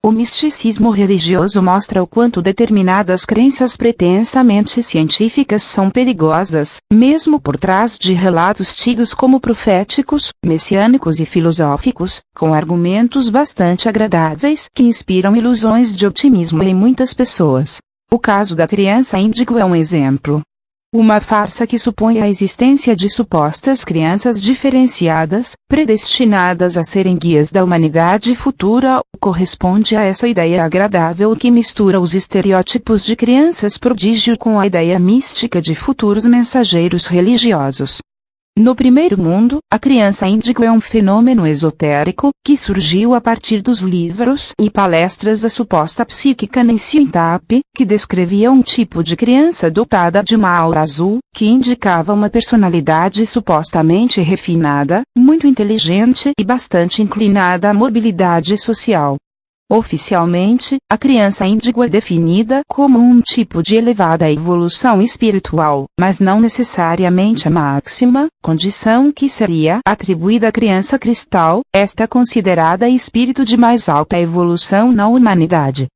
O misticismo religioso mostra o quanto determinadas crenças pretensamente científicas são perigosas, mesmo por trás de relatos tidos como proféticos, messiânicos e filosóficos, com argumentos bastante agradáveis que inspiram ilusões de otimismo em muitas pessoas. O caso da criança índigo é um exemplo. Uma farsa que supõe a existência de supostas crianças diferenciadas, predestinadas a serem guias da humanidade futura, corresponde a essa ideia agradável que mistura os estereótipos de crianças prodígio com a ideia mística de futuros mensageiros religiosos. No primeiro mundo, a criança índigo é um fenômeno esotérico, que surgiu a partir dos livros e palestras da suposta psíquica Nancy Intape, que descrevia um tipo de criança dotada de uma aura azul, que indicava uma personalidade supostamente refinada, muito inteligente e bastante inclinada à mobilidade social. Oficialmente, a criança índigo é definida como um tipo de elevada evolução espiritual, mas não necessariamente a máxima condição que seria atribuída à criança cristal, esta considerada espírito de mais alta evolução na humanidade.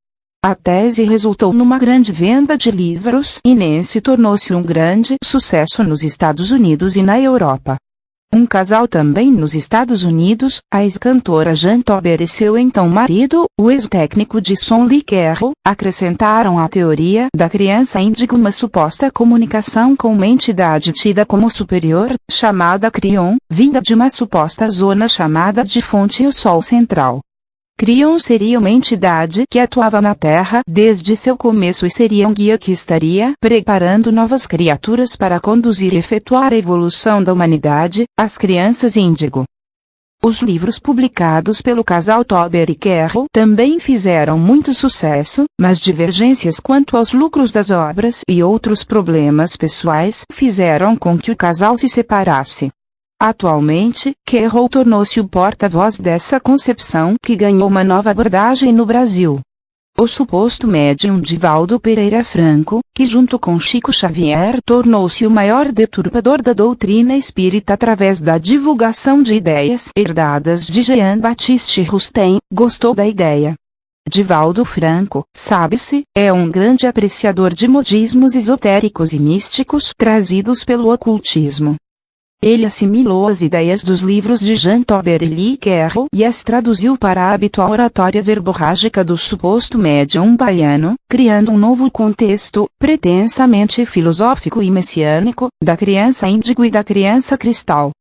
A tese resultou numa grande venda de livros e Nancy tornou-se um grande sucesso nos Estados Unidos e na Europa. Um casal também nos Estados Unidos, a ex-cantora Jan Tober e seu então marido, o ex-técnico de som Lee Carroll, acrescentaram à teoria da criança índigo uma suposta comunicação com uma entidade tida como superior, chamada Crion, vinda de uma suposta zona chamada de Fonte o Sol Central. Crion seria uma entidade que atuava na Terra desde seu começo e seria um guia que estaria preparando novas criaturas para conduzir e efetuar a evolução da humanidade, as crianças índigo. Os livros publicados pelo casal Tober e Carroll também fizeram muito sucesso, mas divergências quanto aos lucros das obras e outros problemas pessoais fizeram com que o casal se separasse. Atualmente, Carroll tornou-se o porta-voz dessa concepção que ganhou uma nova abordagem no Brasil. O suposto médium Divaldo Pereira Franco, que junto com Chico Xavier tornou-se o maior deturpador da doutrina espírita através da divulgação de ideias herdadas de Jean-Baptiste Rustem, gostou da ideia. Divaldo Franco, sabe-se, é um grande apreciador de modismos esotéricos e místicos trazidos pelo ocultismo. Ele assimilou as ideias dos livros de Jan Tober e Lee Carroll e as traduziu para a habitual oratória verborrágica do suposto médium baiano, criando um novo contexto, pretensamente filosófico e messiânico, da criança índigo e da criança cristal.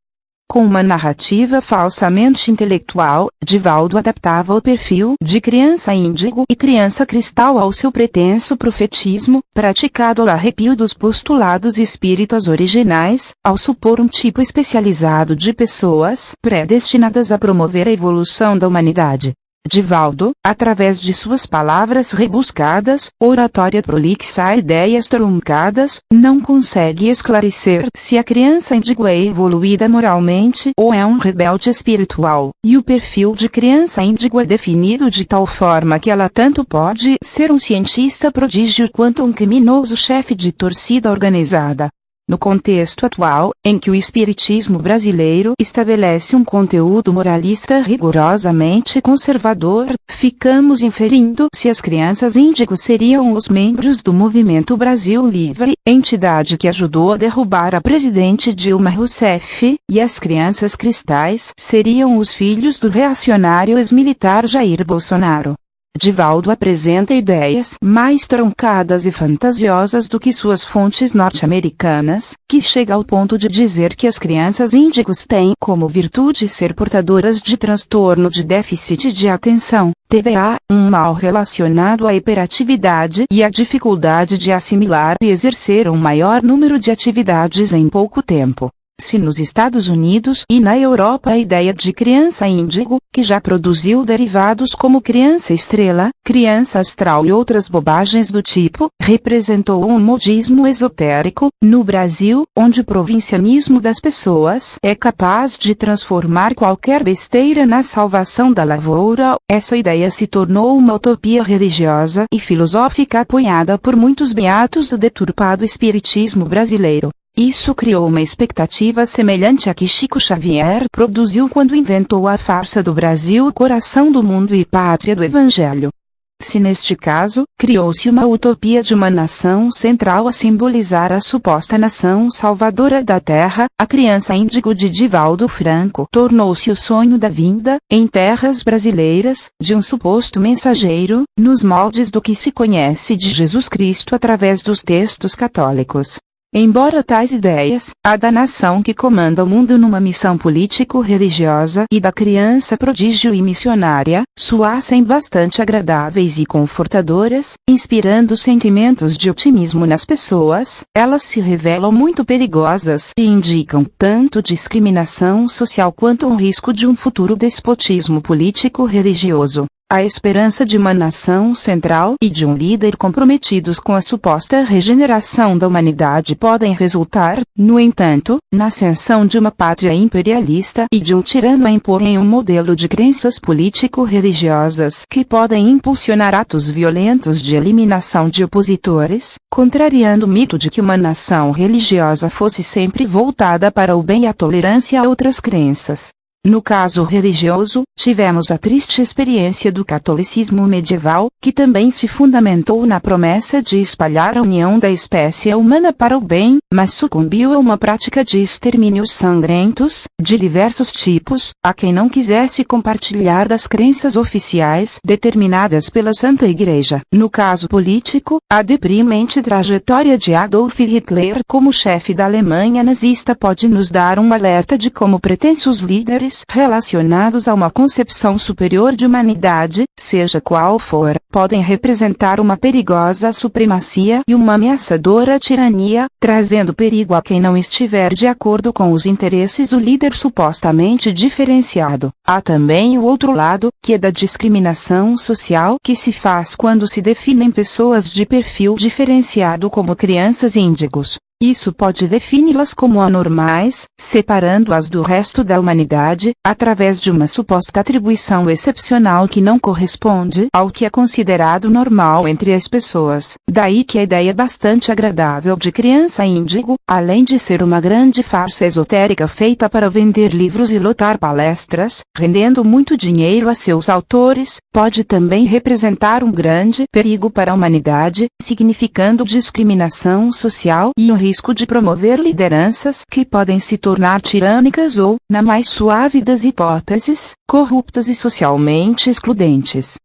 Com uma narrativa falsamente intelectual, Divaldo adaptava o perfil de criança índigo e criança cristal ao seu pretenso profetismo, praticado ao arrepio dos postulados espíritas originais, ao supor um tipo especializado de pessoas predestinadas a promover a evolução da humanidade. Divaldo, através de suas palavras rebuscadas, oratória prolixa e ideias truncadas, não consegue esclarecer se a criança índigo é evoluída moralmente ou é um rebelde espiritual, e o perfil de criança índigo é definido de tal forma que ela tanto pode ser um cientista prodígio quanto um criminoso chefe de torcida organizada. No contexto atual, em que o espiritismo brasileiro estabelece um conteúdo moralista rigorosamente conservador, ficamos inferindo se as crianças índigo seriam os membros do Movimento Brasil Livre, entidade que ajudou a derrubar a presidente Dilma Rousseff, e as crianças cristais seriam os filhos do reacionário ex-militar Jair Bolsonaro. Divaldo apresenta ideias mais truncadas e fantasiosas do que suas fontes norte-americanas, que chega ao ponto de dizer que as crianças índigos têm como virtude ser portadoras de transtorno de déficit de atenção, TDA, um mal relacionado à hiperatividade e à dificuldade de assimilar e exercer um maior número de atividades em pouco tempo. Se nos Estados Unidos e na Europa a ideia de criança índigo, que já produziu derivados como criança estrela, criança astral e outras bobagens do tipo, representou um modismo esotérico, no Brasil, onde o provincianismo das pessoas é capaz de transformar qualquer besteira na salvação da lavoura, essa ideia se tornou uma utopia religiosa e filosófica apoiada por muitos beatos do deturpado espiritismo brasileiro. Isso criou uma expectativa semelhante à que Chico Xavier produziu quando inventou a farsa do Brasil, coração do mundo e pátria do Evangelho. se neste caso, criou-se uma utopia de uma nação central a simbolizar a suposta nação salvadora da terra, a criança índigo de Divaldo Franco tornou-se o sonho da vinda, em terras brasileiras, de um suposto mensageiro, nos moldes do que se conhece de Jesus Cristo através dos textos católicos. Embora tais ideias, a da nação que comanda o mundo numa missão político-religiosa e da criança prodígio e missionária, soassem bastante agradáveis e confortadoras, inspirando sentimentos de otimismo nas pessoas, elas se revelam muito perigosas e indicam tanto discriminação social quanto um risco de um futuro despotismo político-religioso. A esperança de uma nação central e de um líder comprometidos com a suposta regeneração da humanidade podem resultar, no entanto, na ascensão de uma pátria imperialista e de um tirano a impor em um modelo de crenças político-religiosas que podem impulsionar atos violentos de eliminação de opositores, contrariando o mito de que uma nação religiosa fosse sempre voltada para o bem e a tolerância a outras crenças. No caso religioso, tivemos a triste experiência do catolicismo medieval, que também se fundamentou na promessa de espalhar a união da espécie humana para o bem, mas sucumbiu a uma prática de extermínios sangrentos, de diversos tipos, a quem não quisesse compartilhar das crenças oficiais determinadas pela Santa Igreja. No caso político, a deprimente trajetória de Adolf Hitler como chefe da Alemanha nazista pode nos dar um alerta de como pretensos líderes relacionados a uma concepção superior de humanidade, seja qual for, podem representar uma perigosa supremacia e uma ameaçadora tirania, trazendo perigo a quem não estiver de acordo com os interesses do líder supostamente diferenciado. Há também o outro lado, que é da discriminação social que se faz quando se definem pessoas de perfil diferenciado como crianças índigos. Isso pode defini-las como anormais, separando-as do resto da humanidade, através de uma suposta atribuição excepcional que não corresponde ao que é considerado normal entre as pessoas. Daí que a ideia bastante agradável de criança índigo, além de ser uma grande farsa esotérica feita para vender livros e lotar palestras, rendendo muito dinheiro a seus autores, pode também representar um grande perigo para a humanidade, significando discriminação social e um risco de promover lideranças que podem se tornar tirânicas ou, na mais suave das hipóteses, corruptas e socialmente excludentes.